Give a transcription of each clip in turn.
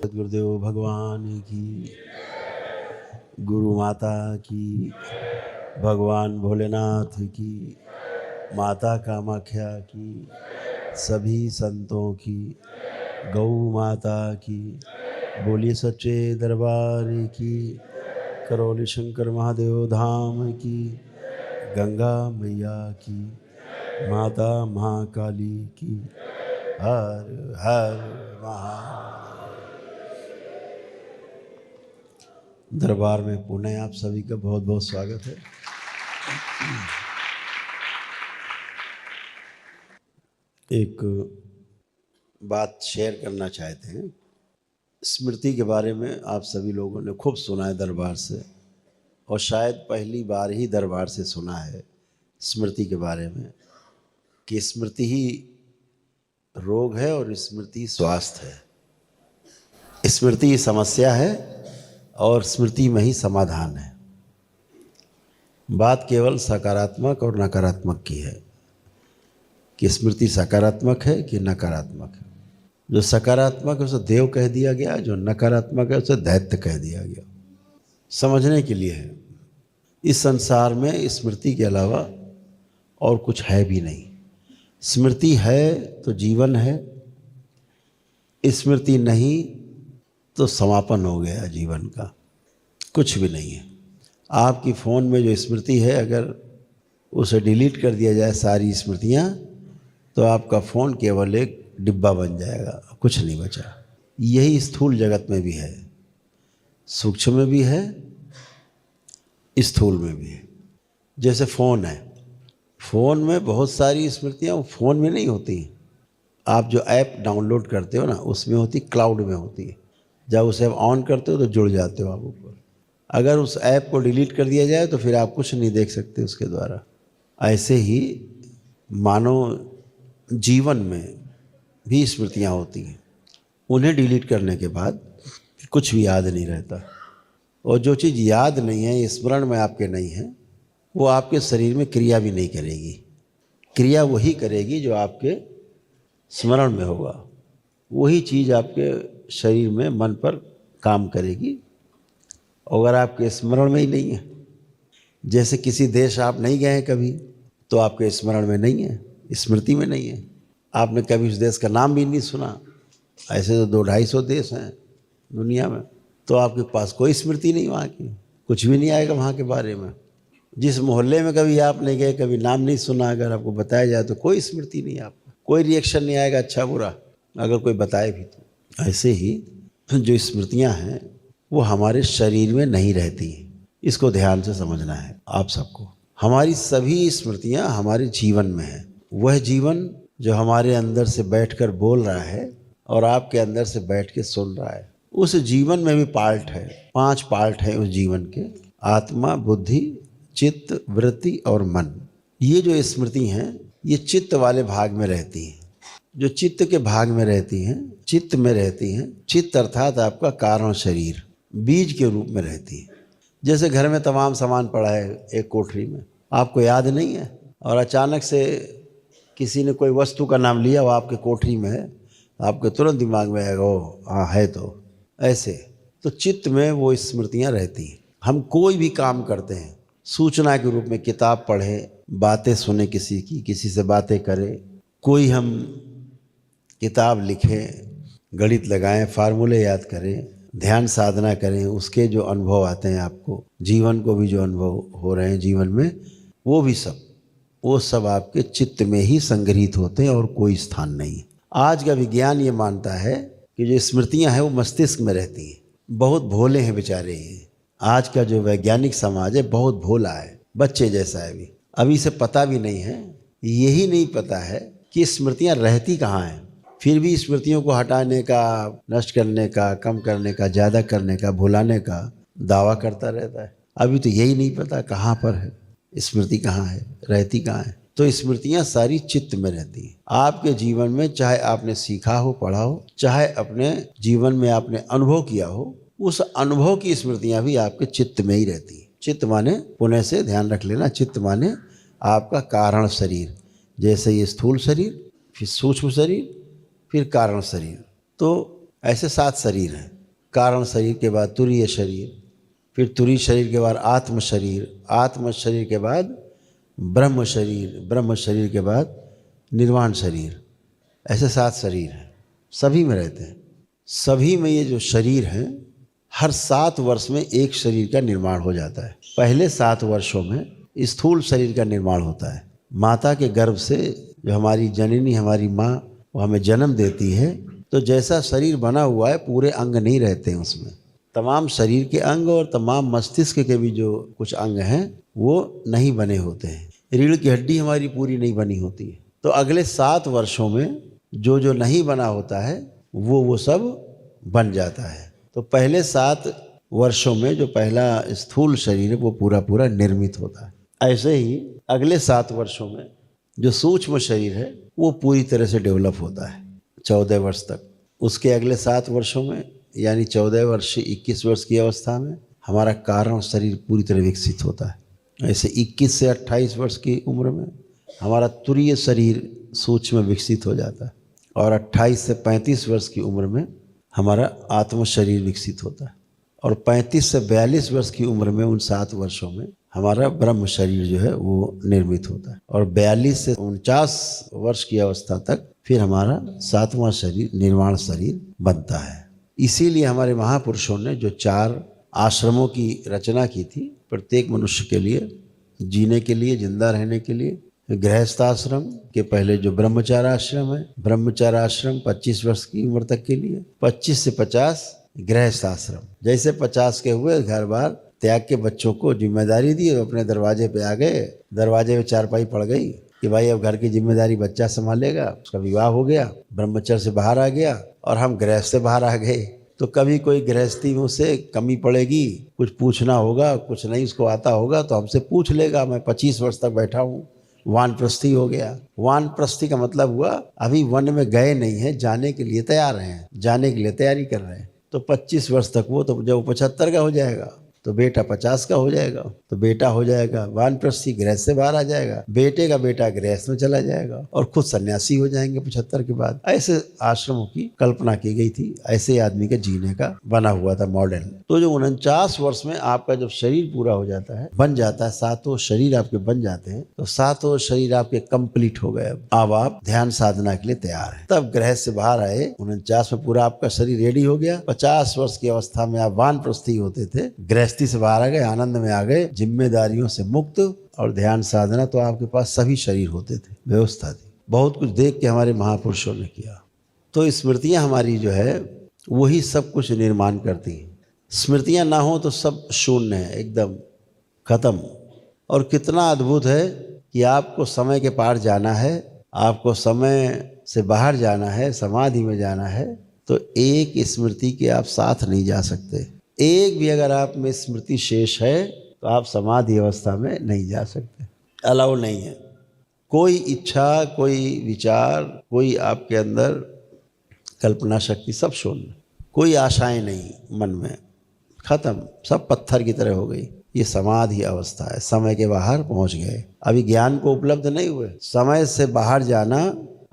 सद्गुरुदेव भगवान की, गुरु माता की, भगवान भोलेनाथ की, माता कामाख्या की, सभी संतों की, गौ माता की, बोलिए सच्चे दरबार की, करौली शंकर महादेव धाम की, गंगा मैया की, माता महाकाली की, हर हर महादेव। दरबार में पुनः आप सभी का बहुत बहुत स्वागत है। एक बात शेयर करना चाहते हैं। स्मृति के बारे में आप सभी लोगों ने खूब सुना है दरबार से, और शायद पहली बार ही दरबार से सुना है स्मृति के बारे में, कि स्मृति ही रोग है और स्मृति ही स्वास्थ्य है। स्मृति ही समस्या है और स्मृति में ही समाधान है। बात केवल सकारात्मक और नकारात्मक की है कि स्मृति सकारात्मक है कि नकारात्मक है। जो सकारात्मक है उसे देव कह दिया गया, जो नकारात्मक है उसे दैत्य कह दिया गया। समझने के लिए है, इस संसार में स्मृति के अलावा और कुछ है भी नहीं। स्मृति है तो जीवन है, स्मृति नहीं तो समापन हो गया जीवन का, कुछ भी नहीं है। आपकी फ़ोन में जो स्मृति है, अगर उसे डिलीट कर दिया जाए सारी स्मृतियाँ, तो आपका फ़ोन केवल एक डिब्बा बन जाएगा, कुछ नहीं बचा। यही स्थूल जगत में भी है, सूक्ष्म में भी है, स्थूल में भी है। जैसे फ़ोन है, फ़ोन में बहुत सारी स्मृतियाँ वो फ़ोन में नहीं होती। आप जो ऐप डाउनलोड करते हो ना, उसमें होती, क्लाउड में होती है। जब उसे आप ऑन करते हो तो जुड़ जाते हो आप ऊपर। अगर उस ऐप को डिलीट कर दिया जाए तो फिर आप कुछ नहीं देख सकते उसके द्वारा। ऐसे ही मानव जीवन में भी स्मृतियाँ होती हैं, उन्हें डिलीट करने के बाद कुछ भी याद नहीं रहता। और जो चीज़ याद नहीं है, स्मरण में आपके नहीं है, वो आपके शरीर में क्रिया भी नहीं करेगी। क्रिया वही करेगी जो आपके स्मरण में होगा, वही चीज़ आपके शरीर में, मन पर काम करेगी। अगर आपके स्मरण में ही नहीं है, जैसे किसी देश आप नहीं गए हैं कभी, तो आपके स्मरण में नहीं है, स्मृति में नहीं है। आपने कभी उस देश का नाम भी नहीं सुना। ऐसे तो 200-250 देश हैं दुनिया में, तो आपके पास कोई स्मृति नहीं वहाँ की, कुछ भी नहीं आएगा वहाँ के बारे में। जिस मोहल्ले में कभी आप नहीं गए, कभी नाम नहीं सुना, अगर आपको बताया जाए तो कोई स्मृति नहीं, आपको कोई रिएक्शन नहीं आएगा, अच्छा बुरा, अगर कोई बताए भी तो। ऐसे ही जो स्मृतियाँ हैं वो हमारे शरीर में नहीं रहती। इसको ध्यान से समझना है आप सबको। हमारी सभी स्मृतियाँ हमारे जीवन में हैं। वह जीवन जो हमारे अंदर से बैठकर बोल रहा है और आपके अंदर से बैठ के सुन रहा है, उस जीवन में भी पार्ट है। 5 पार्ट हैं उस जीवन के: आत्मा, बुद्धि, चित्त, वृत्ति और मन। ये जो स्मृति हैं ये चित्त वाले भाग में रहती हैं। जो चित्त के भाग में रहती हैं, चित्त में रहती हैं, चित्त अर्थात आपका कारण शरीर, बीज के रूप में रहती है। जैसे घर में तमाम सामान पड़ा है एक कोठरी में, आपको याद नहीं है, और अचानक से किसी ने कोई वस्तु का नाम लिया, वो आपके कोठरी में है, आपके तुरंत दिमाग में आएगा ओ हाँ है। तो ऐसे तो चित्त में वो स्मृतियाँ रहती हैं। हम कोई भी काम करते हैं सूचना के रूप में, किताब पढ़े, बातें सुने किसी की, किसी से बातें करें, कोई हम किताब लिखें, गणित लगाएं, फार्मूले याद करें, ध्यान साधना करें, उसके जो अनुभव आते हैं आपको, जीवन को भी जो अनुभव हो रहे हैं जीवन में, वो सब आपके चित्त में ही संग्रहित होते हैं और कोई स्थान नहीं। आज का विज्ञान ये मानता है कि जो स्मृतियां हैं वो मस्तिष्क में रहती हैं। बहुत भोले हैं बेचारे ये। आज का जो वैज्ञानिक समाज है बहुत भोला है, बच्चे जैसा है। अभी इसे पता भी नहीं है, यही नहीं पता है कि स्मृतियां रहती कहाँ हैं। फिर भी स्मृतियों को हटाने का, नष्ट करने का, कम करने का, ज़्यादा करने का, भुलाने का दावा करता रहता है। अभी तो यही नहीं पता कहाँ पर है स्मृति, कहाँ है, रहती कहाँ है। तो स्मृतियाँ सारी चित्त में रहती हैं। आपके जीवन में चाहे आपने सीखा हो, पढ़ा हो, चाहे अपने जीवन में आपने अनुभव किया हो, उस अनुभव की स्मृतियाँ भी आपके चित्त में ही रहती हैं। चित्त माने, पुनः से ध्यान रख लेना, चित्त माने आपका कारण शरीर। जैसे ये स्थूल शरीर, फिर सूक्ष्म शरीर, फिर कारण शरीर, तो ऐसे 7 शरीर हैं। कारण शरीर के बाद तुरीय शरीर, फिर तुरीय शरीर के बाद आत्म शरीर, आत्म शरीर के बाद ब्रह्म शरीर, ब्रह्म शरीर के बाद निर्वाण शरीर। ऐसे 7 शरीर हैं, सभी में रहते हैं। सभी में ये जो शरीर हैं, हर 7 वर्ष में एक शरीर का निर्माण हो जाता है। पहले 7 वर्षों में स्थूल शरीर का निर्माण होता है। माता के गर्भ से जो हमारी जननी, हमारी माँ, वो हमें जन्म देती है, तो जैसा शरीर बना हुआ है पूरे अंग नहीं रहते हैं उसमें। तमाम शरीर के अंग और तमाम मस्तिष्क के भी जो कुछ अंग हैं वो नहीं बने होते हैं। रीढ़ की हड्डी हमारी पूरी नहीं बनी होती है। तो अगले 7 वर्षों में जो जो नहीं बना होता है वो सब बन जाता है। तो पहले 7 वर्षों में जो पहला स्थूल शरीर है वो पूरा पूरा निर्मित होता है। ऐसे ही अगले 7 वर्षों में जो सूक्ष्म शरीर है वो पूरी तरह से डेवलप होता है 14 वर्ष तक। उसके अगले 7 वर्षों में यानी 14 वर्ष से 21 वर्ष की अवस्था में हमारा कारण शरीर पूरी तरह विकसित होता है। ऐसे 21 से 28 वर्ष की उम्र में हमारा तुरीय शरीर सूक्ष्म विकसित हो जाता है और 28 से 35 वर्ष की उम्र में हमारा आत्म शरीर विकसित होता है और 35 से 42 वर्ष की उम्र में उन 7 वर्षों में हमारा ब्रह्म शरीर जो है वो निर्मित होता है और 42 से 49 वर्ष की अवस्था तक फिर हमारा 7वां शरीर निर्वाण शरीर बनता है। इसीलिए हमारे महापुरुषों ने जो 4 आश्रमों की रचना की थी प्रत्येक मनुष्य के लिए, जीने के लिए, जिंदा रहने के लिए। गृहस्थाश्रम के पहले जो ब्रह्मचार्य आश्रम है, ब्रह्मचार्य आश्रम 25 वर्ष की उम्र तक के लिए, 25 से 50 गृहस्थाश्रम। जैसे 50 के हुए घर बार त्याग के बच्चों को जिम्मेदारी दी और अपने दरवाजे पे आ गए। दरवाजे में चारपाई पड़ गई कि भाई अब घर की जिम्मेदारी बच्चा संभालेगा। उसका विवाह हो गया, ब्रह्मचर्य से बाहर आ गया और हम गृहस्थ से बाहर आ गए। तो कभी कोई गृहस्थी में से कमी पड़ेगी, कुछ पूछना होगा, कुछ नहीं उसको आता होगा तो हमसे पूछ लेगा। मैं 25 वर्ष तक बैठा हूँ, वानप्रस्थी हो गया। वानप्रस्थी का मतलब हुआ अभी वन में गए नहीं है, जाने के लिए तैयार हैं, जाने के लिए तैयारी कर रहे हैं। तो 25 वर्ष तक वो, तो जब 75 का हो जाएगा तो बेटा 50 का हो जाएगा, तो बेटा हो जाएगा वानप्रस्थी, गृहस्थ से बाहर आ जाएगा। बेटे का बेटा गृहस्थ में चला जाएगा और खुद सन्यासी हो जाएंगे 75 के बाद। ऐसे आश्रमों की कल्पना की गई थी, ऐसे आदमी के जीने का बना हुआ था मॉडल। तो जो 49 वर्ष में आपका जब शरीर पूरा हो जाता है, बन जाता है, 7 शरीर आपके बन जाते हैं, तो 7 शरीर आपके कंप्लीट हो गए। अब आप ध्यान साधना के लिए तैयार हैं। तब गृहस्थ से बाहर आए, 49 में पूरा आपका शरीर रेडी हो गया। 50 वर्ष की अवस्था में आप वानप्रस्थी होते थे, गृहस्थी से बाहर आ गए, आनंद में आ गए, जिम्मेदारियों से मुक्त और ध्यान साधना। तो आपके पास सभी शरीर होते थे, व्यवस्था थी। बहुत कुछ देख के हमारे महापुरुषों ने किया। तो स्मृतियां हमारी जो है वही सब कुछ निर्माण करती हैं। स्मृतियां ना हो तो सब शून्य है, एकदम खत्म। और कितना अद्भुत है कि आपको समय के पार जाना है, आपको समय से बाहर जाना है, समाधि में जाना है, तो एक स्मृति के आप साथ नहीं जा सकते। एक भी अगर आप में स्मृति शेष है तो आप समाधि अवस्था में नहीं जा सकते, अलाउ नहीं है। कोई इच्छा, कोई विचार, कोई आपके अंदर कल्पना शक्ति, सब शून्य, कोई आशाएं नहीं मन में, खत्म, सब पत्थर की तरह हो गई। ये समाधि अवस्था है, समय के बाहर पहुंच गए। अभी ज्ञान को उपलब्ध नहीं हुए। समय से बाहर जाना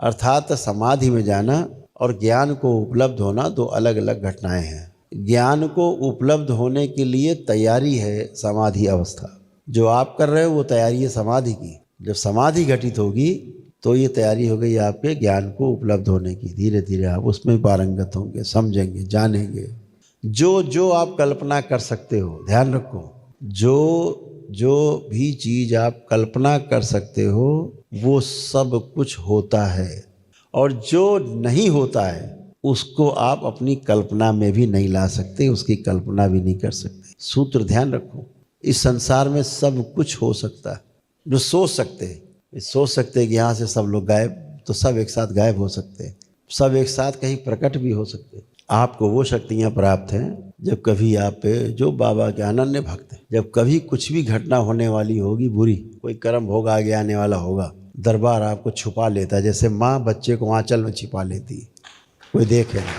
अर्थात समाधि में जाना और ज्ञान को उपलब्ध होना दो अलग अलग घटनाएं हैं। ज्ञान को उपलब्ध होने के लिए तैयारी है समाधि अवस्था, जो आप कर रहे हो वो तैयारी है समाधि की। जब समाधि घटित होगी तो ये तैयारी हो गई आपके ज्ञान को उपलब्ध होने की। धीरे धीरे आप उसमें पारंगत होंगे, समझेंगे, जानेंगे। जो जो आप कल्पना कर सकते हो, ध्यान रखो, जो जो भी चीज़ आप कल्पना कर सकते हो वो सब कुछ होता है, और जो नहीं होता है उसको आप अपनी कल्पना में भी नहीं ला सकते, उसकी कल्पना भी नहीं कर सकते। सूत्र ध्यान रखो, इस संसार में सब कुछ हो सकता है। जो सोच सकते हैं, सोच सकते हैं कि यहाँ से सब लोग गायब, तो सब एक साथ गायब हो सकते हैं, सब एक साथ कहीं प्रकट भी हो सकते हैं। आपको वो शक्तियाँ प्राप्त हैं जब कभी आप जो बाबा के अनन्य भक्त हैं, जब कभी कुछ भी घटना होने वाली होगी बुरी, कोई कर्म भोग आगे आने वाला होगा, दरबार आपको छुपा लेता है, जैसे माँ बच्चे को आंचल में छिपा लेती है, कोई देखे ना,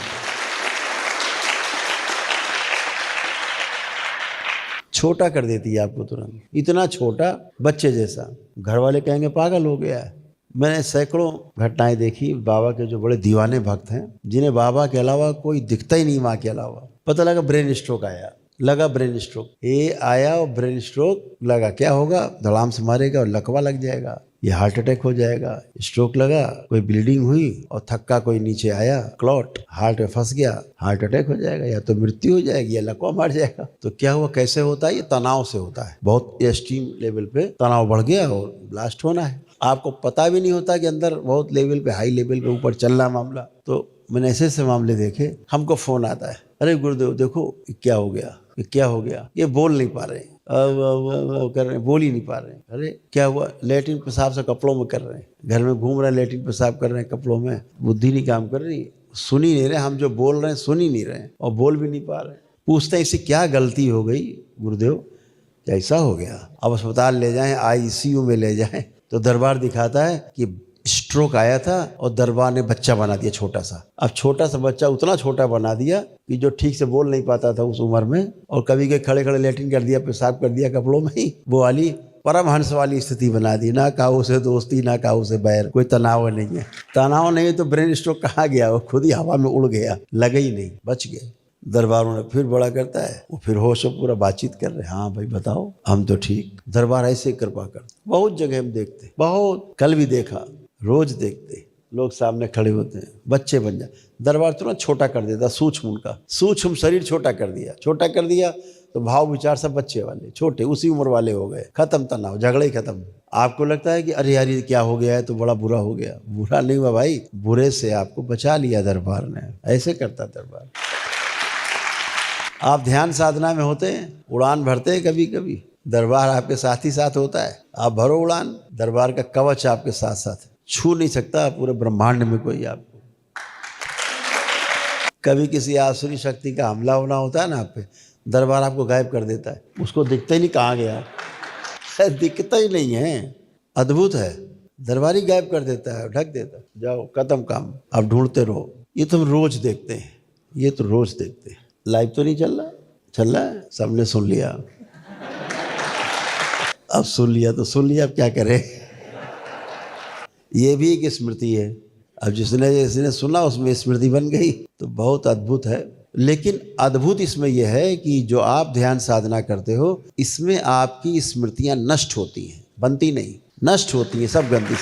छोटा कर देती है आपको तुरंत, इतना छोटा, बच्चे जैसा। घर वाले कहेंगे पागल हो गया है, मैंने सैकड़ों घटनाएं देखी बाबा के जो बड़े दीवाने भक्त हैं, जिन्हें बाबा के अलावा कोई दिखता ही नहीं माँ के अलावा। पता लगा ब्रेन स्ट्रोक आया, लगा ब्रेन स्ट्रोक, ये आया और ब्रेन स्ट्रोक लगा, क्या होगा, धड़ाम से मारेगा और लकवा लग जाएगा, ये हार्ट अटैक हो जाएगा। स्ट्रोक लगा, कोई ब्लीडिंग हुई और थक्का कोई नीचे आया, क्लॉट हार्ट में फंस गया, हार्ट अटैक हो जाएगा, या तो मृत्यु हो जाएगी या लकवा मार जाएगा। तो क्या हुआ, कैसे होता है, ये तनाव से होता है। बहुत एक्सट्रीम लेवल पे तनाव बढ़ गया और ब्लास्ट होना है। आपको पता भी नहीं होता कि अंदर बहुत लेवल पे, हाई लेवल पे ऊपर चल रहा मामला। तो मैंने ऐसे मामले देखे। हमको फोन आता है, अरे गुरुदेव देखो क्या हो गया, ये क्या हो गया, ये बोल नहीं पा रहे, कर रहे, बोल ही नहीं पा रहे। अरे क्या हुआ, लेटरिन पेशाब से कपड़ों में कर रहे हैं, घर में घूम रहे हैं, लेटरिन पेशाब कर रहे हैं कपड़ों में, बुद्धि नहीं काम कर रही, सुन ही नहीं रहे, हम जो बोल रहे हैं सुन ही नहीं रहे और बोल भी नहीं पा रहे। पूछते हैं इससे क्या गलती हो गई गुरुदेव, ऐसा हो गया, अब अस्पताल ले जाएं, ICU में ले जाएं। तो दरबार दिखाता है कि स्ट्रोक आया था और दरबार ने बच्चा बना दिया छोटा सा। अब छोटा सा बच्चा उतना छोटा बना दिया कि जो ठीक से बोल नहीं पाता था उस उम्र में, और कभी के खड़े खड़े लेटरिन कर दिया, पेशाब कर दिया कपड़ों में ही, वो वाली परमहंस वाली स्थिति बना दी। ना काऊ से दोस्ती, ना काऊ से बैर, कोई तनाव नहीं है। तनाव नहीं है तो ब्रेन स्ट्रोक कहाँ गया, वो खुद ही हवा में उड़ गया, लगे ही नहीं, बच गए। दरबारों ने फिर बड़ा करता है, वो फिर होश पूरा बातचीत कर रहे, हाँ भाई बताओ, हम तो ठीक। दरबार ऐसे कृपा कर, बहुत जगह हम देखते, बहुत, कल भी देखा, रोज देखते, लोग सामने खड़े होते हैं, बच्चे बन जाए। दरबार तुरंत छोटा कर देता, सूक्ष्म, उनका सूक्ष्म शरीर छोटा कर दिया, छोटा कर दिया तो भाव विचार सब बच्चे वाले, छोटे, उसी उम्र वाले हो गए, खत्म तनाव, झगड़े ही खत्म। आपको लगता है कि अरे यार ये क्या हो गया है, तो बड़ा बुरा हो गया, बुरा नहीं हुआ भाई, बुरे से आपको बचा लिया दरबार ने। ऐसे करता दरबार। आप ध्यान साधना में होते हैं, उड़ान भरते हैं, कभी कभी दरबार आपके साथ ही साथ होता है, आप भरो उड़ान, दरबार का कवच आपके साथ साथ, छू नहीं सकता पूरे ब्रह्मांड में कोई आपको। कभी किसी आसुरी शक्ति का हमला होना होता है ना आप पे, दरबार आपको गायब कर देता है, उसको दिखता ही नहीं कहाँ गया, दिखता ही नहीं है, अद्भुत है। दरबार ही गायब कर देता है, ढक देता है, जाओ खत्म काम, आप ढूंढते रहो। ये तो हम रोज देखते हैं, ये तो रोज देखते हैं। लाइव तो नहीं चल रहा, चल रहा है, सबने सुन लिया, अब सुन लिया तो सुन लिया, अब क्या करें। ये भी एक स्मृति है, अब जिसने सुना उसमें स्मृति बन गई, तो बहुत अद्भुत है। लेकिन अद्भुत इसमें यह है कि जो आप ध्यान साधना करते हो, इसमें आपकी स्मृतियां नष्ट होती हैं, बनती नहीं, नष्ट होती हैं, सब गंदी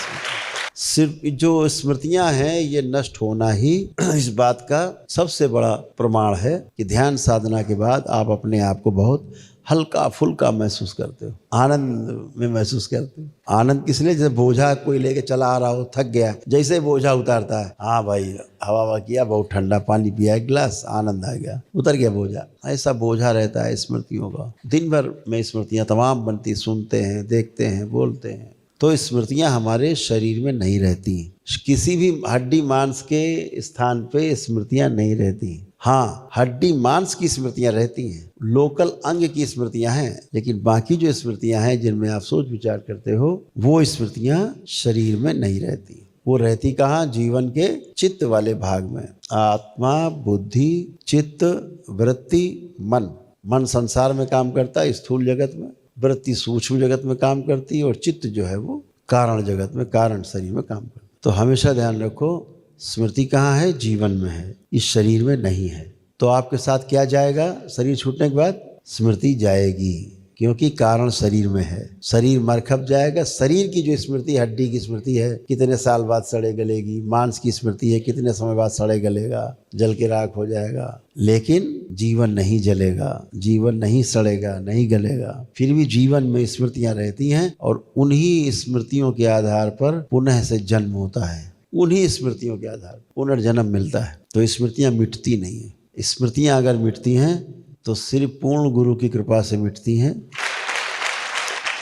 सिर्फ जो स्मृतियां हैं ये नष्ट होना ही इस बात का सबसे बड़ा प्रमाण है कि ध्यान साधना के बाद आप अपने आप को बहुत हल्का फुल्का महसूस करते हो, आनंद में महसूस करते हो। आनंद किस लिए, जैसे बोझा कोई लेके चला आ रहा हो, थक गया, जैसे बोझा उतारता है, हाँ भाई हवा किया, बहुत ठंडा पानी पिया एक गिलास, आनंद आ गया, उतर गया बोझा। ऐसा बोझा रहता है स्मृतियों का, दिन भर में स्मृतियाँ तमाम बनती, सुनते हैं, देखते हैं, बोलते हैं, तो स्मृतियाँ हमारे शरीर में नहीं रहती। किसी भी हड्डी मांस के स्थान पे स्मृतियाँ नहीं रहती। हाँ, हड्डी मांस की स्मृतियाँ रहती हैं, लोकल अंग की स्मृतियाँ हैं, लेकिन बाकी जो स्मृतियाँ हैं जिनमें आप सोच विचार करते हो, वो स्मृतियाँ शरीर में नहीं रहती। वो रहती कहाँ, जीवन के चित्त वाले भाग में। आत्मा, बुद्धि, चित्त, वृत्ति, मन। मन संसार में काम करता है, स्थूल जगत में, वृत्ति सूक्ष्म जगत में काम करती है, और चित्त जो है वो कारण जगत में, कारण शरीर में काम करता है। तो हमेशा ध्यान रखो, स्मृति कहाँ है, जीवन में है, इस शरीर में नहीं है। तो आपके साथ क्या जाएगा, शरीर छूटने के बाद स्मृति जाएगी, क्योंकि कारण शरीर में है। शरीर मर खप जाएगा, शरीर की जो स्मृति, हड्डी की स्मृति है, कितने साल बाद सड़े गलेगी, मांस की स्मृति है, कितने समय बाद सड़े गलेगा, जल के राख हो जाएगा, लेकिन जीवन नहीं जलेगा, जीवन नहीं सड़ेगा, नहीं गलेगा। फिर भी जीवन में स्मृतियां रहती हैं, और उन्हीं स्मृतियों के आधार पर पुनः से जन्म होता है, उन्हीं स्मृतियों के आधार पर पुनर्जन्म मिलता है। तो स्मृतियां मिटती नहीं है। स्मृतियां अगर मिटती हैं तो सिर्फ पूर्ण गुरु की कृपा से मिटती हैं,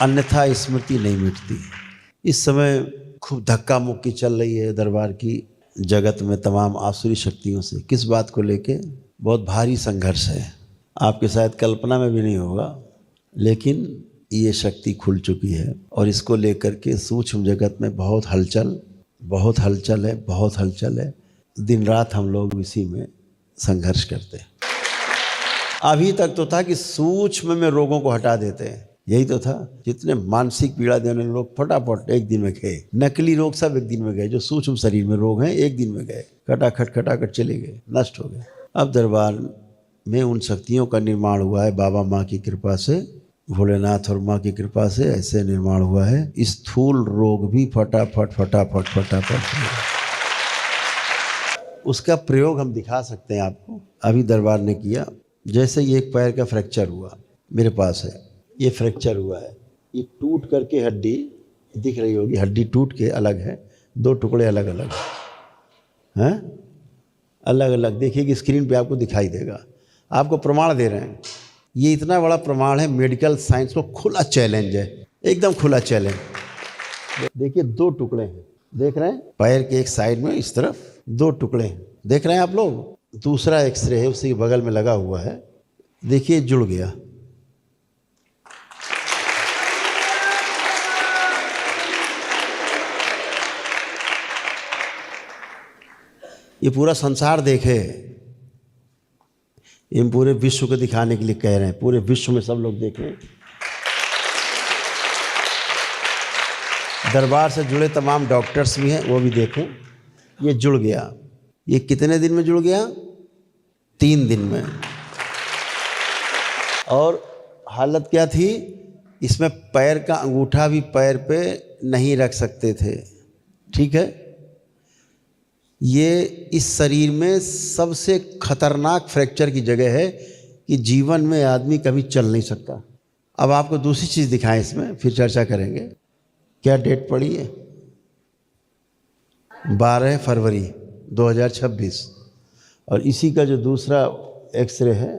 अन्यथा स्मृति नहीं मिटती। इस समय खूब धक्का मुक्की चल रही है दरबार की जगत में तमाम आसुरी शक्तियों से। किस बात को लेके? बहुत भारी संघर्ष है, आपके शायद कल्पना में भी नहीं होगा, लेकिन ये शक्ति खुल चुकी है, और इसको लेकर के सूक्ष्म जगत में बहुत हलचल है, बहुत हलचल है। दिन रात हम लोग इसी में संघर्ष करते हैं। अभी तक तो था कि सूक्ष्म में रोगों को हटा देते हैं, यही तो था। जितने मानसिक पीड़ा देने लोग फटाफट एक दिन में गए, नकली रोग सब एक दिन में गए, जो सूक्ष्म शरीर में रोग हैं एक दिन में गए, खटाखट चले गए, नष्ट हो गए। अब दरबार में उन शक्तियों का निर्माण हुआ है बाबा माँ की कृपा से, भोलेनाथ और माँ की कृपा से ऐसे निर्माण हुआ है। स्थूल रोग भी फटाफट उसका प्रयोग हम दिखा सकते हैं आपको। अभी दरबार ने किया, जैसे ये एक पैर का फ्रैक्चर हुआ मेरे पास है, ये फ्रैक्चर हुआ है, ये टूट करके हड्डी दिख रही होगी, हड्डी टूट के अलग है, दो टुकड़े अलग अलग हैं, अलग अलग देखिए स्क्रीन पे आपको दिखाई देगा। आपको प्रमाण दे रहे हैं, ये इतना बड़ा प्रमाण है, मेडिकल साइंस को खुला चैलेंज है, एकदम खुला चैलेंज। देखिए दो टुकड़े हैं, देख रहे हैं, पैर के एक साइड में इस तरफ दो टुकड़े हैं, देख रहे हैं आप लोग। दूसरा एक्सरे है उसी के बगल में लगा हुआ है, देखिए जुड़ गया। ये पूरा संसार देखे, ये पूरे विश्व को दिखाने के लिए कह रहे हैं, पूरे विश्व में सब लोग देखें। दरबार से जुड़े तमाम डॉक्टर्स भी हैं, वो भी देखें। ये जुड़ गया, ये कितने दिन में जुड़ गया? 3 दिन में। और हालत क्या थी, इसमें पैर का अंगूठा भी पैर पे नहीं रख सकते थे, ठीक है। ये इस शरीर में सबसे खतरनाक फ्रैक्चर की जगह है कि जीवन में आदमी कभी चल नहीं सकता। अब आपको दूसरी चीज़ दिखाएं, इसमें फिर चर्चा करेंगे। क्या डेट पड़ी है? 12 फरवरी 2026। और इसी का जो दूसरा एक्सरे है,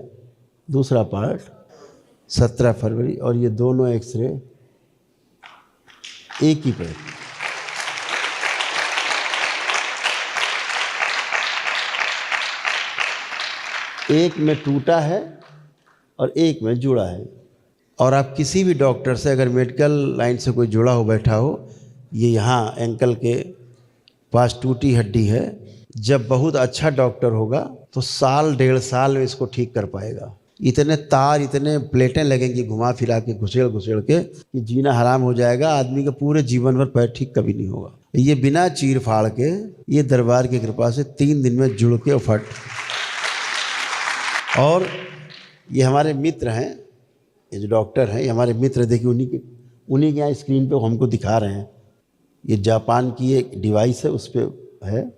दूसरा पार्ट 17 फरवरी। और ये दोनों एक्सरे एक ही पे, एक में टूटा है और एक में जुड़ा है। और आप किसी भी डॉक्टर से, अगर मेडिकल लाइन से कोई जुड़ा हो बैठा हो, ये यहाँ एंकल के पास टूटी हड्डी है, जब बहुत अच्छा डॉक्टर होगा तो 1-1.5 साल में इसको ठीक कर पाएगा। इतने तार, इतने प्लेटें लगेंगी घुमा फिरा के, घुसेड़ के, कि जीना हराम हो जाएगा। आदमी का पूरे जीवन भर पैर ठीक कभी नहीं होगा। ये बिना चीर फाड़ के, ये दरबार की कृपा से 3 दिन में जुड़ के फट। और ये हमारे मित्र हैं, ये जो डॉक्टर हैं, ये हमारे मित्र, देखिए उन्हीं के यहाँ स्क्रीन पे हमको दिखा रहे हैं। ये जापान की एक डिवाइस है, उस पर है,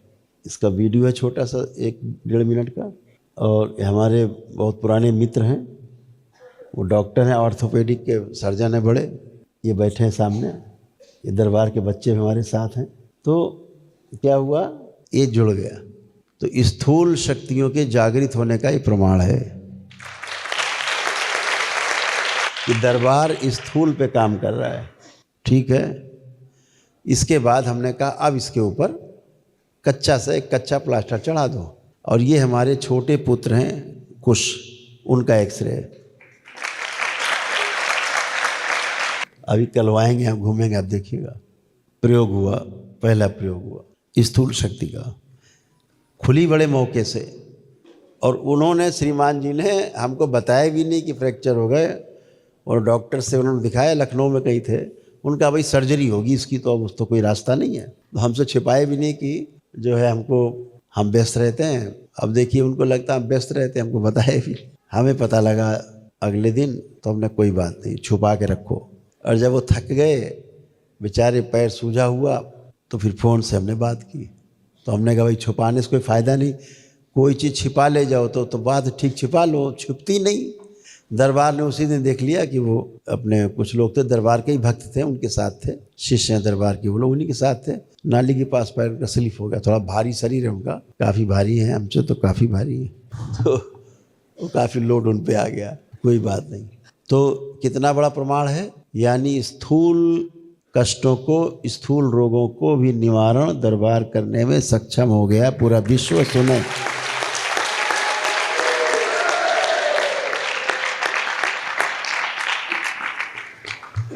इसका वीडियो है छोटा सा 1-1.5 मिनट का। और ये हमारे बहुत पुराने मित्र हैं, वो डॉक्टर हैं, ऑर्थोपेडिक के सर्जन हैं बड़े, ये बैठे हैं सामने। ये दरबार के बच्चे हमारे साथ हैं। तो क्या हुआ, ये जुड़ गया। तो स्थूल शक्तियों के जागृत होने का ये प्रमाण है कि दरबार स्थूल पे काम कर रहा है, ठीक है। इसके बाद हमने कहा अब इसके ऊपर कच्चा से एक कच्चा प्लास्टर चढ़ा दो। और ये हमारे छोटे पुत्र हैं कुश, उनका एक्सरे है, अभी कलवाएंगे, हम घूमेंगे, आप देखिएगा। प्रयोग हुआ, पहला प्रयोग हुआ स्थूल शक्ति का, खुली बड़े मौके से। और उन्होंने, श्रीमान जी ने हमको बताया भी नहीं कि फ्रैक्चर हो गए। और डॉक्टर से उन्होंने दिखाया, लखनऊ में कहीं थे, उनका भाई सर्जरी होगी इसकी, तो अब उस तो कोई रास्ता नहीं है। तो हमसे छिपाए भी नहीं कि जो है हम व्यस्त रहते हैं। अब देखिए उनको लगता है हम व्यस्त रहते हैं, हमको बताया भी। हमें पता लगा अगले दिन, तो हमने कोई बात नहीं, छुपा के रखो। और जब वो थक गए बेचारे, पैर सूजा हुआ, तो फिर फ़ोन से हमने बात की। तो हमने कहा भाई छुपाने से कोई फ़ायदा नहीं, कोई चीज़ छिपा ले जाओ तो बात ठीक छिपा लो, छुपती नहीं। दरबार ने उसी दिन देख लिया कि वो अपने कुछ लोग थे, दरबार के ही भक्त थे, उनके साथ थे, शिष्य हैं दरबार के, वो लोग उन्हीं के साथ थे। नाली के पास पैर का स्लिप हो गया, थोड़ा भारी शरीर है उनका, काफ़ी भारी है, हमसे तो काफ़ी भारी है, तो वो काफ़ी लोड उन पे आ गया, कोई बात नहीं। तो कितना बड़ा प्रमाण है, यानी स्थूल कष्टों को, स्थूल रोगों को भी निवारण दरबार करने में सक्षम हो गया पूरा विश्व। सुने,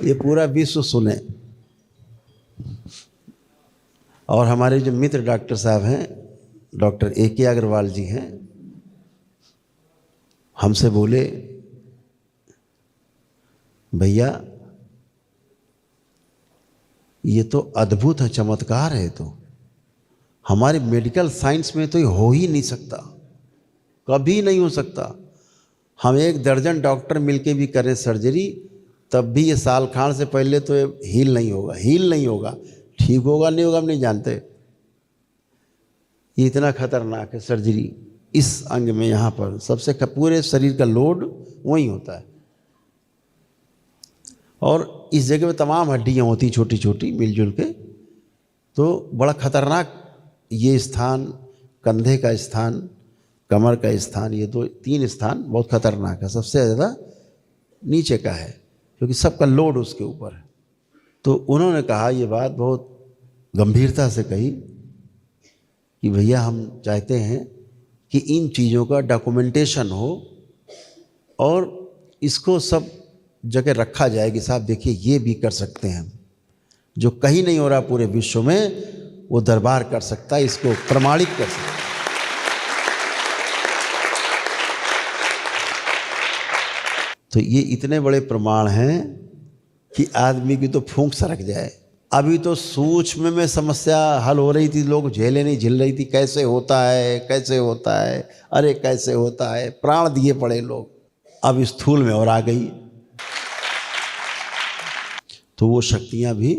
ये पूरा विश्व सुने। और हमारे जो मित्र डॉक्टर साहब हैं, डॉक्टर A.K. अग्रवाल जी हैं, हमसे बोले भैया ये तो अद्भुत है, चमत्कार है। तो हमारे मेडिकल साइंस में तो ये हो ही नहीं सकता, कभी नहीं हो सकता। हम 1 दर्जन डॉक्टर मिलके भी करें सर्जरी, तब भी ये साल खान से पहले तो ये हील नहीं होगा, हील नहीं होगा। ठीक होगा नहीं होगा हम नहीं जानते। ये इतना खतरनाक है सर्जरी इस अंग में। यहाँ पर सबसे पूरे शरीर का लोड वहीं होता है, और इस जगह में तमाम हड्डियाँ होती छोटी छोटी मिलजुल के। तो बड़ा खतरनाक ये स्थान, कंधे का स्थान, कमर का स्थान, ये 2-3 स्थान बहुत खतरनाक है। सबसे ज़्यादा नीचे का है क्योंकि सबका लोड उसके ऊपर है। तो उन्होंने कहा, ये बात बहुत गंभीरता से कही कि भैया हम चाहते हैं कि इन चीज़ों का डॉक्यूमेंटेशन हो और इसको सब जगह रखा जाए कि साहब देखिए ये भी कर सकते हैं हम, जो कहीं नहीं हो रहा पूरे विश्व में वो दरबार कर सकता है, इसको प्रमाणित कर सकता है। तो ये इतने बड़े प्रमाण हैं कि आदमी की तो फूंक सरक जाए। अभी तो सूक्ष्म में समस्या हल हो रही थी, लोग झेले नहीं झेल रही थी, कैसे होता है कैसे होता है, अरे कैसे होता है, प्राण दिए पड़े लोग। अब स्थूल में और आ गई तो वो शक्तियां भी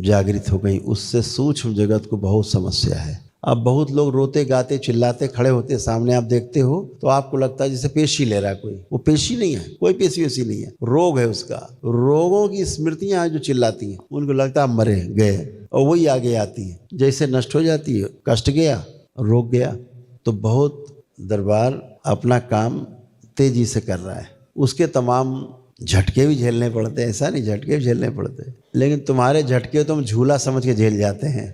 जागृत हो गई, उससे सूक्ष्म जगत को बहुत समस्या है। अब बहुत लोग रोते गाते चिल्लाते खड़े होते सामने, आप देखते हो तो आपको लगता है जैसे पेशी ले रहा है कोई। वो पेशी नहीं है, कोई पेशी वैसी नहीं है, रोग है उसका। रोगों की स्मृतियां हैं जो चिल्लाती हैं, उनको लगता है मरे गए, और वही आगे आती है, जैसे नष्ट हो जाती है, कष्ट गया रोग गया। तो बहुत दरबार अपना काम तेजी से कर रहा है, उसके तमाम झटके भी झेलने पड़ते हैं, ऐसा नहीं झटके भी झेलने पड़ते, लेकिन तुम्हारे झटके तुम झूला समझ के झेल जाते हैं।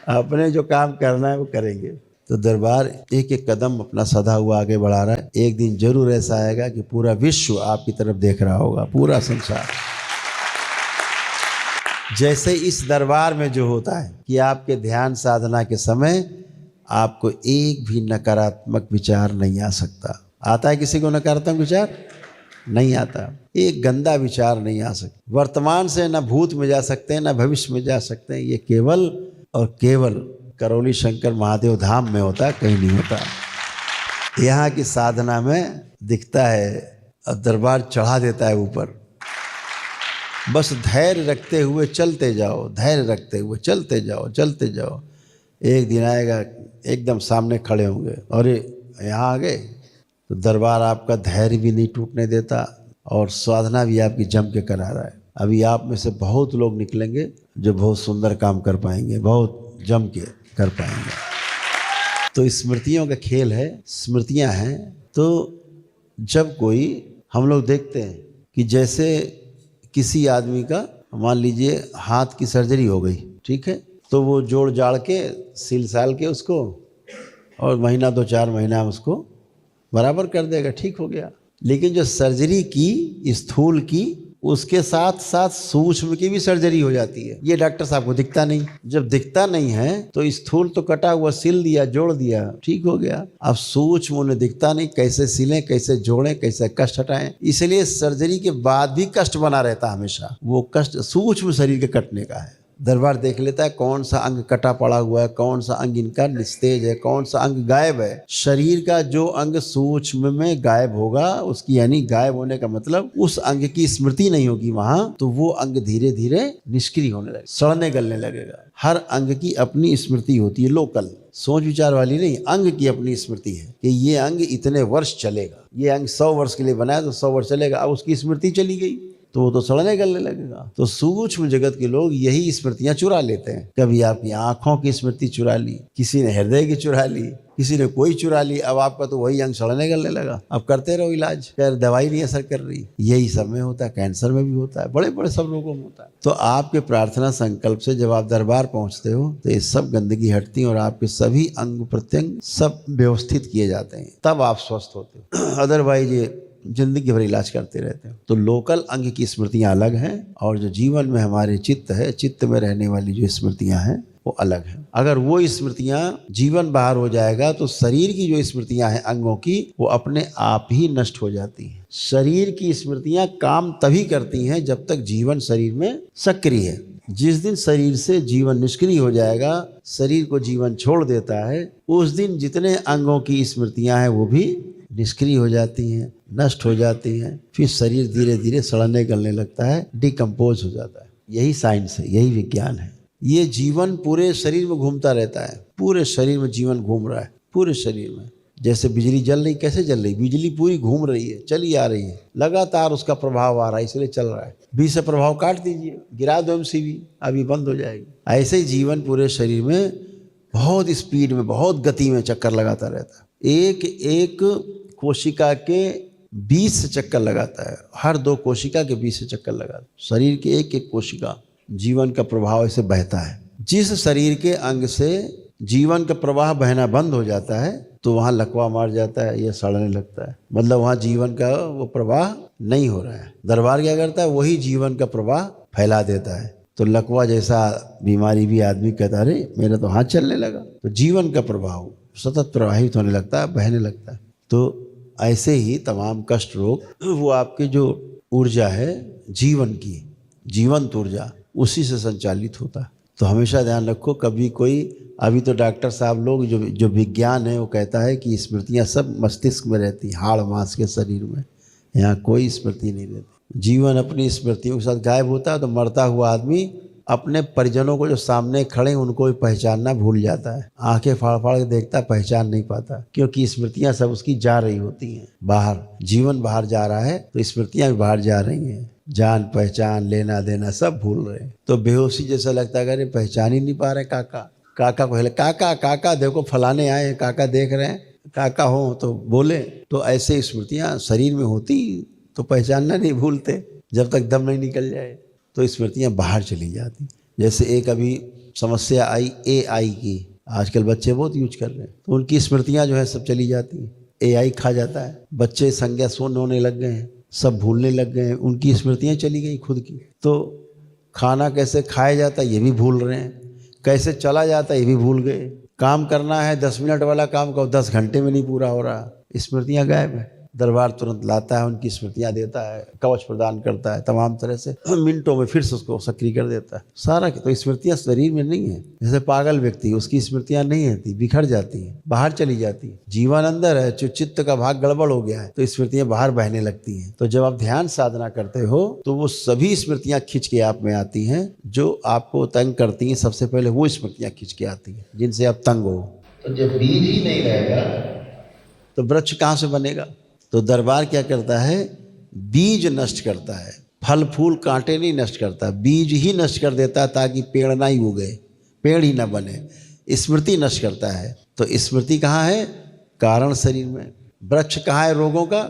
अपने जो काम करना है वो करेंगे। तो दरबार एक एक कदम अपना सदा हुआ आगे बढ़ा रहा है। एक दिन जरूर ऐसा आएगा कि पूरा विश्व आपकी तरफ देख रहा होगा, पूरा संसार। जैसे इस दरबार में जो होता है कि आपके ध्यान साधना के समय आपको एक भी नकारात्मक विचार नहीं आ सकता। आता है किसी को नकारात्मक विचार? नहीं आता। एक गंदा विचार नहीं आ सकता। वर्तमान से न भूत में जा सकते हैं न भविष्य में जा सकते हैं। ये केवल और केवल करौली शंकर महादेव धाम में होता है, कहीं नहीं होता। यहाँ की साधना में दिखता है और दरबार चढ़ा देता है ऊपर। बस धैर्य रखते हुए चलते जाओ, धैर्य रखते हुए चलते जाओ, चलते जाओ। एक दिन आएगा एकदम सामने खड़े होंगे और यहाँ आ गए। तो दरबार आपका धैर्य भी नहीं टूटने देता और साधना भी आपकी जम के करा रहा है। अभी आप में से बहुत लोग निकलेंगे जो बहुत सुंदर काम कर पाएंगे, बहुत जम के कर पाएंगे। तो स्मृतियों का खेल है, स्मृतियां हैं। तो जब कोई हम लोग देखते हैं कि जैसे किसी आदमी का मान लीजिए हाथ की सर्जरी हो गई, ठीक है, तो वो जोड़ जाड़ के सिल साल के उसको और महीना 2-4 महीना उसको बराबर कर देगा, ठीक हो गया। लेकिन जो सर्जरी की स्थूल की, उसके साथ साथ सूक्ष्म की भी सर्जरी हो जाती है। ये डॉक्टर साहब को दिखता नहीं। जब दिखता नहीं है तो स्थूल तो कटा हुआ सिल दिया, जोड़ दिया, ठीक हो गया। अब सूक्ष्म उन्हें दिखता नहीं, कैसे सिलें, कैसे जोड़ें, कैसे कष्ट हटाएं। इसलिए सर्जरी के बाद भी कष्ट बना रहता हमेशा। वो कष्ट सूक्ष्म शरीर के कटने का है। दरबार देख लेता है कौन सा अंग कटा पड़ा हुआ है, कौन सा अंग इनका निस्तेज है, कौन सा अंग गायब है। शरीर का जो अंग सूक्ष्म में गायब होगा, उसकी यानी गायब होने का मतलब उस अंग की स्मृति नहीं होगी वहां, तो वो अंग धीरे धीरे निष्क्रिय होने लगेगा, सड़ने गलने लगेगा। हर अंग की अपनी स्मृति होती है, लोकल, सोच विचार वाली नहीं। अंग की अपनी स्मृति है कि ये अंग इतने वर्ष चलेगा, ये अंग 100 वर्ष के लिए बनाया तो 100 वर्ष चलेगा। अब उसकी स्मृति चली गई तो वो तो सड़ने गलने लगेगा। तो सूक्ष्म जगत के लोग यही स्मृतियां चुरा लेते हैं। कभी आपकी आंखों की स्मृति चुरा ली, किसी ने हृदय की चुरा ली, किसी ने कोई चुरा ली। अब आपका तो वही अंग सड़ने गलने लगा। अब करते रहो इलाज, खैर दवाई नहीं असर कर रही। यही सब में होता है, कैंसर में भी होता है, बड़े बड़े सब रोगों में होता है। तो आपके प्रार्थना संकल्प से जब आप दरबार पहुंचते हो तो ये सब गंदगी हटती है और आपके सभी अंग प्रत्यंग सब व्यवस्थित किए जाते हैं, तब आप स्वस्थ होते हो। अदरवाइज ये जिंदगी भर इलाज करते रहते हैं। तो लोकल अंग की स्मृतियां अलग हैं और जो जीवन में हमारे चित्त है, चित्त में रहने वाली जो स्मृतियां हैं, वो अलग है। अगर वो स्मृतियां जीवन बाहर हो जाएगा तो शरीर की जो स्मृतियां हैं अंगों की वो अपने आप ही नष्ट हो जाती हैं। शरीर की स्मृतियां काम तभी करती हैं जब तक जीवन शरीर में सक्रिय है। जिस दिन शरीर से जीवन निष्क्रिय हो जाएगा, शरीर को जीवन छोड़ देता है, उस दिन जितने अंगों की स्मृतियां हैं वो भी निष्क्रिय हो जाती हैं, नष्ट हो जाती हैं। फिर शरीर धीरे धीरे सड़ने गलने लगता है, डिकम्पोज हो जाता है। यही साइंस है, यही विज्ञान है। ये जीवन पूरे शरीर में घूमता रहता है, पूरे शरीर में जीवन घूम रहा है, पूरे शरीर में। जैसे बिजली जल रही, कैसे जल रही? बिजली पूरी घूम रही है, चली आ रही है, लगातार उसका प्रभाव आ रहा है, इसलिए चल रहा है। बीच से प्रभाव काट दीजिए, गिरा दो MCB, अभी बंद हो जाएगी। ऐसे ही जीवन पूरे शरीर में बहुत स्पीड में, बहुत गति में चक्कर लगाता रहता है। एक एक कोशिका के 20 से चक्कर लगाता है, हर 2 कोशिका के 20 से चक्कर लगाता है। शरीर के एक एक कोशिका जीवन का प्रभाव ऐसे बहता है। जिस शरीर के अंग से जीवन का प्रवाह बहना बंद हो जाता है तो वहाँ लकवा मार जाता है, यह सड़ने लगता है, मतलब वहाँ जीवन का वो प्रवाह नहीं हो रहा है। दरबार क्या करता है? वही जीवन का प्रवाह फैला देता है। तो लकवा जैसा बीमारी भी आदमी कहता है अरे मेरा तो हाथ चलने लगा, तो जीवन का प्रभाव सतत प्रवाहित होने लगता है, बहने लगता है। तो ऐसे ही तमाम कष्ट रोग वो आपकी जो ऊर्जा है जीवन की, जीवंत ऊर्जा, उसी से संचालित होता है। तो हमेशा ध्यान रखो, कभी कोई, अभी तो डॉक्टर साहब लोग जो विज्ञान है वो कहता है कि स्मृतियां सब मस्तिष्क में रहती, हाड़ मांस के शरीर में, यहाँ कोई स्मृति नहीं रहती। जीवन अपनी स्मृतियों के साथ गायब होता है तो मरता हुआ आदमी अपने परिजनों को जो सामने खड़े हैं उनको भी पहचानना भूल जाता है। आंखें फाड़ फाड़ के देखता है, पहचान नहीं पाता, क्योंकि स्मृतियां सब उसकी जा रही होती हैं बाहर। जीवन बाहर जा रहा है तो स्मृतियां भी बाहर जा रही हैं, जान पहचान लेना देना सब भूल रहे हैं। तो बेहोशी जैसा लगता है, अरे पहचान ही नहीं पा रहे काका। काका को काका काका देखो फलाने आए हैं, काका देख रहे हैं, काका हो तो बोले। तो ऐसे स्मृतियां शरीर में होती तो पहचानना नहीं भूलते जब तक दम नहीं निकल जाए, तो स्मृतियां बाहर चली जाती। जैसे एक अभी समस्या आई AI की, आजकल बच्चे बहुत यूज कर रहे हैं, तो उनकी स्मृतियां जो है सब चली जाती हैं, AI खा जाता है। बच्चे संज्ञा शून्य होने लग गए हैं, सब भूलने लग गए हैं, उनकी स्मृतियां चली गई खुद की। तो खाना कैसे खाया जाता है ये भी भूल रहे हैं, कैसे चला जाता है ये भी भूल गए। काम करना है 10 मिनट वाला काम को 10 घंटे में नहीं पूरा हो रहा, स्मृतियां गायब है। दरबार तुरंत लाता है, उनकी स्मृतियां देता है, कवच प्रदान करता है, तमाम तरह से मिनटों में फिर से उसको सक्रिय कर देता है सारा। तो स्मृतियां शरीर में नहीं है। जैसे पागल व्यक्ति, उसकी स्मृतियां नहीं रहती, बिखर जाती हैं, बाहर चली जाती है। जीवन अंदर है, जो चित्त का भाग गड़बड़ हो गया है तो स्मृतियां बाहर बहने लगती हैं। तो जब आप ध्यान साधना करते हो तो वो सभी स्मृतियां खींच के आप में आती हैं जो आपको तंग करती हैं। सबसे पहले वो स्मृतियां खींच के आती हैं जिनसे आप तंग हो। तो जब बीज ही नहीं रहेगा तो वृक्ष कहाँ से बनेगा? तो दरबार क्या करता है? बीज नष्ट करता है, फल फूल कांटे नहीं नष्ट करता, बीज ही नष्ट कर देता है ताकि पेड़ ना ही उगे, पेड़ ही ना बने। स्मृति नष्ट करता है। तो स्मृति कहाँ है? कारण शरीर में। वृक्ष कहाँ है रोगों का?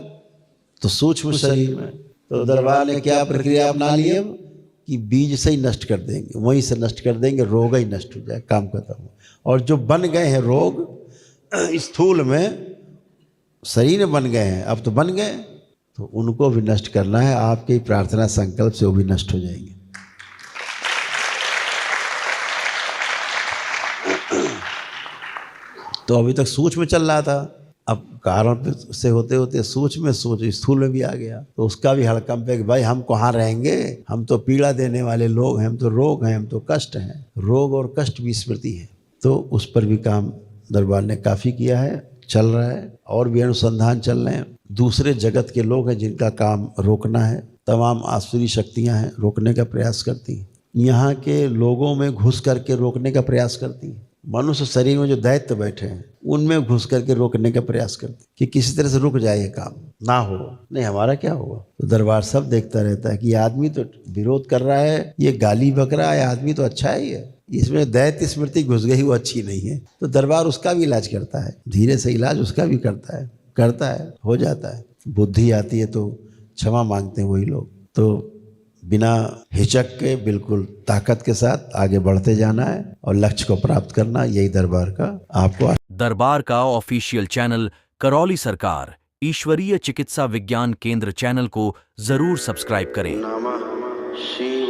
तो सूक्ष्म शरीर में। तो दरबार ने क्या प्रक्रिया अपना ली कि बीज से ही नष्ट कर देंगे, वहीं से नष्ट कर देंगे, रोग ही नष्ट हो जाए, काम खत्म हो। और जो बन गए हैं रोग स्थूल में शरीर में बन गए हैं, अब तो बन गए, तो उनको भी नष्ट करना है। आपके प्रार्थना संकल्प से वो भी नष्ट हो जाएंगे। तो अभी तक सूक्ष्म चल रहा था, अब कारण से होते होते सूक्ष्म स्थूल में भी आ गया। तो उसका भी हड़कंप है कि भाई हम कहाँ रहेंगे, हम तो पीड़ा देने वाले लोग हैं, हम तो रोग हैं, हम तो कष्ट हैं। रोग और कष्ट भी स्मृति है। तो उस पर भी काम दरबार ने काफ़ी किया है, चल रहा है, और भी अनुसंधान चल रहे हैं। दूसरे जगत के लोग हैं जिनका काम रोकना है, तमाम आसुरी शक्तियां हैं रोकने का प्रयास करती हैं। यहाँ के लोगों में घुस करके रोकने का प्रयास करती हैं। मनुष्य शरीर में जो दैत्य बैठे हैं उनमें घुस करके रोकने का प्रयास करती कि किसी तरह से रुक जाए, ये काम ना हो। नहीं, हमारा क्या होगा? तो दरबार सब देखता रहता है कि आदमी तो विरोध कर रहा है, ये गाली बक रहा है, आदमी तो अच्छा ही है, इसमें दैत्य स्मृति घुस गई, वो अच्छी नहीं है। तो दरबार उसका भी इलाज करता है, धीरे से इलाज उसका भी करता है, हो जाता है। बुद्धि आती है तो क्षमा मांगते हैं वही लोग। तो बिना हिचक के बिल्कुल ताकत के साथ आगे बढ़ते जाना है और लक्ष्य को प्राप्त करना, यही दरबार का आपको। दरबार का ऑफिशियल चैनल करौली सरकार ईश्वरीय चिकित्सा विज्ञान केंद्र चैनल को जरूर सब्सक्राइब करें। नमः शिवाय।